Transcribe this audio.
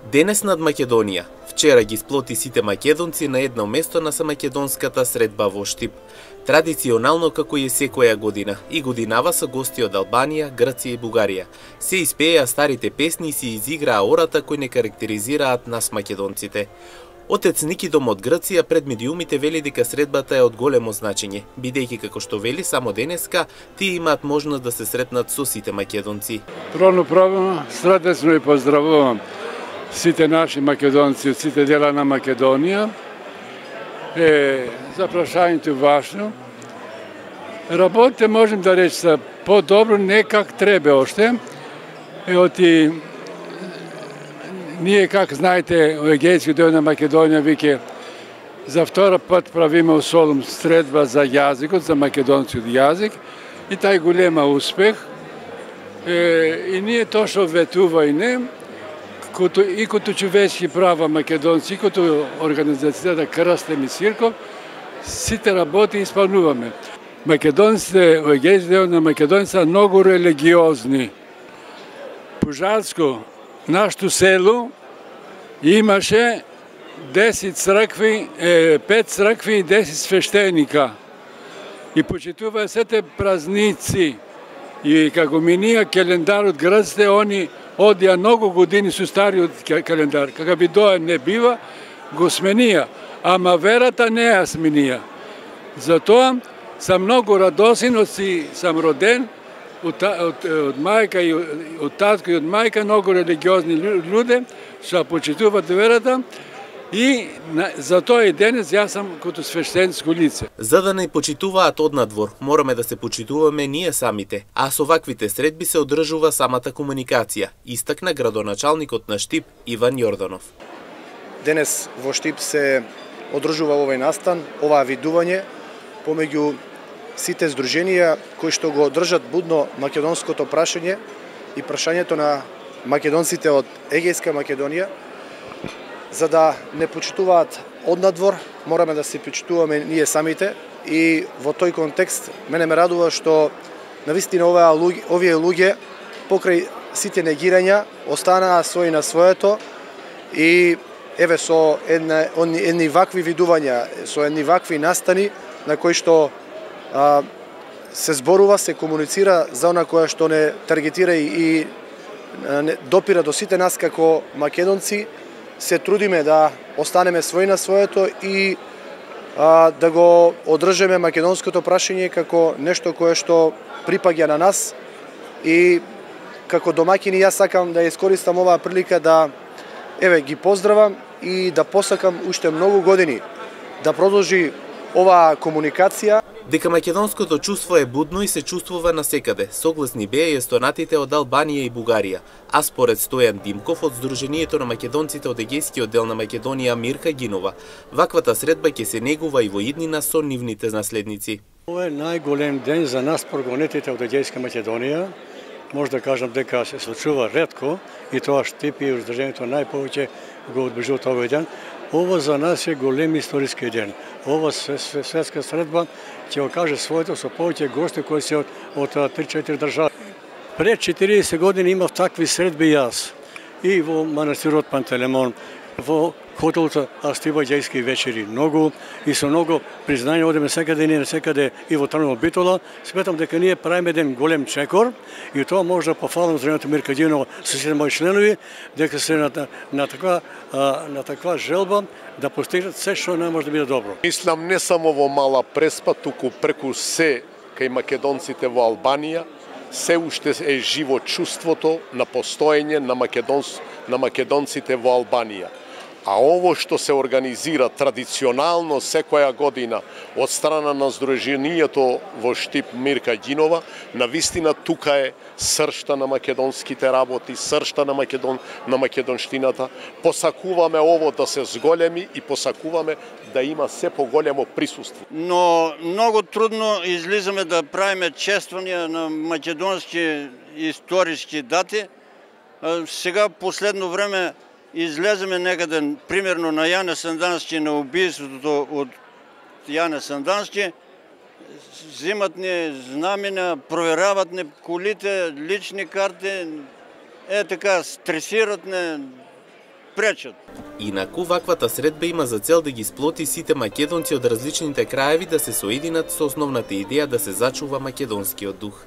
Денес над Македонија. Вчера ги сплоти сите македонци на едно место на самакедонската средба во Штип. Традиционално како и секоја година, и годинава со гости од Албанија, Грција и Бугарија. Се испеја старите песни и се изиграа ората кои не карактеризираат нас македонците. Отец Никидом од Грција пред медиумите вели дека средбата е од големо значење, бидејќи како што вели само денеска, тие имаат можност да се сретнат со сите македонци. Правно, средесно и поздравувам сите наши македонци од сите дела на Македонија. За прашањето важно. Работите можем да речем по-добро, не как треба оште. Ние, как знаете, у Егејски дел на Македонија веќе за втора пат правиме у Солун средба за јазикот, за македонскиот јазик, и тај голема успех. И ние точно ветува и не, и като човечки права македонци, и като организацијата Крстен и Цирков, сите работи исполнуваме. Македонците, у Егејски дел на Македонија са многу религиозни. Пожарско, нашето село имаше 10 цркви, 5 цркви и 10 свештеника. И почитува сите празници. И како минија календарот грците, они одија многу години со стариот календар. Кога би доја не бива, го сменија. Ама верата не ја сменија. Затоа сам многу радосен, сам роден од мајка и од татко и од мајка, многу религиозни луѓе што почитуваат верата. И затоа и денес јас сум като свештенско лице. За да не почитуваат однадвор, мораме да се почитуваме ние самите, а со ваквите средби се одржува самата комуникација, истакна градоначалникот на Штип Иван Јорданов. Денес во Штип се одржува овој настан, оваа видување помеѓу сите здруженија кои што го одржат будно македонското прашање и прашањето на македонците од Егејска Македонија. За да не почитуваат однадвор, мораме да се почитуваме ние самите, и во тој контекст мене ме радува што навистина овие луѓе покрај сите негирања останаа свој на своето, и еве со едни вакви видувања, со едни вакви настани на кои што се зборува, се комуницира за она која што не таргетира и допира до сите нас како македонци. Се трудиме да останеме свој на своето и да го одржеме македонското прашање како нешто кое што припаѓа на нас. И како домаќини јас сакам да искористам оваа прилика да ги поздравам и да посакам уште многу години да продолжи оваа комуникација. Дека македонското чувство е будно и се чувствува насекаде, согласни беа и естонатите од Албанија и Бугарија, а според Стојан Димков од Сдруженијето на македонците од Егејскиот дел на Македонија Мирка Гинова, ваквата средба ќе се негува и во иднина со нивните наследници. Ова е најголем ден за нас прогонетите од Егејска Македонија. Може да кажам дека се случува ретко, и тоа Штип и Сдруженијето најповеќе го одбележуваат овој ден. Ова за нас е голем историски ден. Ова светска средба ќе окаже своето со повеќе гости кои се од 3-4 држави. Пред 40 години имав такви средби јас. И во манастирот Пантелеймон, во хотелот Астива Егејски вечери, многу и со многу признање одеме секаде, не секаде и во Трнава Битола. Сметам дека ние правиме еден голем чекор, и тоа може да пофалам Сдруженијето Мирка Гинова со сите мои членови, дека се на таква желба да постигнат се што не може да биде добро. Мислам не само во Мала Преспа, туку преку се кај македонците во Албанија, се уште е живо чувството на постоење на македонците во Албанија. А ово што се организира традиционално секоја година од страна на Сдруженијето во Штип Мирка Гинова, навистина тука е сршта на македонските работи, сршта на македонштината. Посакуваме ово да се зголеми и посакуваме да има се поголемо присуство. Но многу трудно излизаме да правиме чествања на македонски историски дати. Сега последно време излеземе некаде, примерно на Јане Сандански, на убиството од Јане Сандански, взимат ни знамена, проверават ни колите, лични карти, така, стресират ни, пречат. Инаку, ваквата средба има за цел да ги сплоти сите македонци од различните краеви да се соединат со основната идеја да се зачува македонскиот дух.